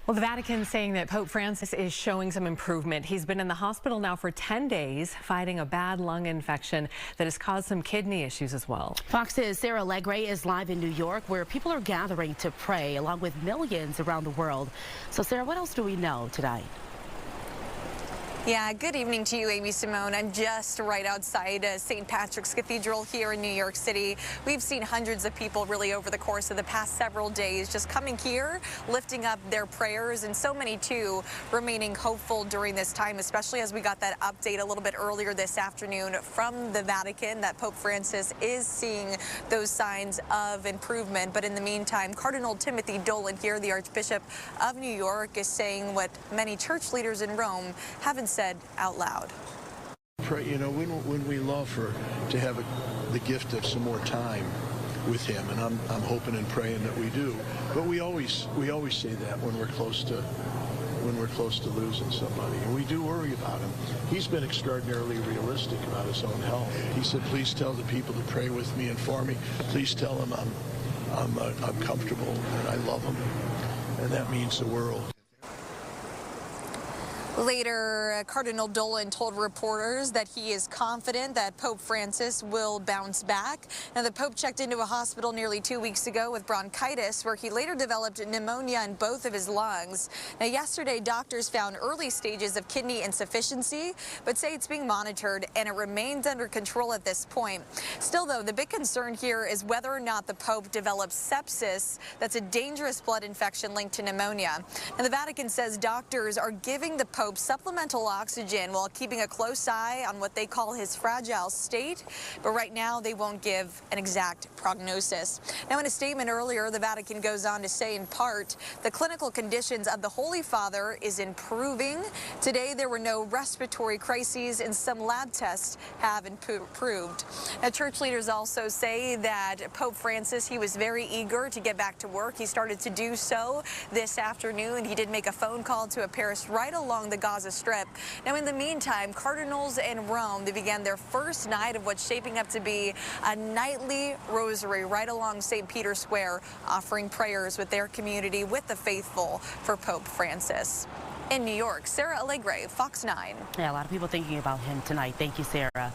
Well, the Vatican saying that Pope Francis is showing some improvement. He's been in the hospital now for 10 days fighting a bad lung infection that has caused some kidney issues as well. Fox's Sarah Allegre is live in New York, where people are gathering to pray along with millions around the world. So, Sarah, what else do we know tonight? Yeah, good evening to you, Amy Simone. I'm just right outside St. Patrick's Cathedral here in New York City. We've seen hundreds of people really over the course of the past several days just coming here, lifting up their prayers, and so many too remaining hopeful during this time, especially as we got that update a little bit earlier this afternoon from the Vatican that Pope Francis is seeing those signs of improvement. But in the meantime, Cardinal Timothy Dolan here, the Archbishop of New York, is saying what many church leaders in Rome haven't said out loud. Pray, you know, when we love to have the gift of some more time with him, and I'm hoping and praying that we do. But we always say that when we're close to losing somebody, and we do worry about him. He's been extraordinarily realistic about his own health. He said, "Please tell the people to pray with me and for me. Please tell them I'm comfortable and I love them," and that means the world. Later, Cardinal Dolan told reporters that he is confident that Pope Francis will bounce back. Now, the Pope checked into a hospital nearly 2 weeks ago with bronchitis, where he later developed pneumonia in both of his lungs. Now, yesterday, doctors found early stages of kidney insufficiency, but say it's being monitored and it remains under control at this point. Still, though, the big concern here is whether or not the Pope develops sepsis. That's a dangerous blood infection linked to pneumonia. And the Vatican says doctors are giving the Pope supplemental oxygen while keeping a close eye on what they call his fragile state. But right now, they won't give an exact prognosis. Now, in a statement earlier, the Vatican goes on to say, in part, the clinical conditions of the Holy Father is improving. Today, there were no respiratory crises, and some lab tests have improved. Now, church leaders also say that Pope Francis, he was very eager to get back to work. He started to do so this afternoon. He did make a phone call to a parish right along the Gaza Strip. Now, in the meantime, cardinals in Rome, they began their first night of what's shaping up to be a nightly rosary right along St. Peter's Square, offering prayers with their community, with the faithful, for Pope Francis. In New York, Sarah Allegre, Fox 9. Yeah, a lot of people thinking about him tonight. Thank you, Sarah.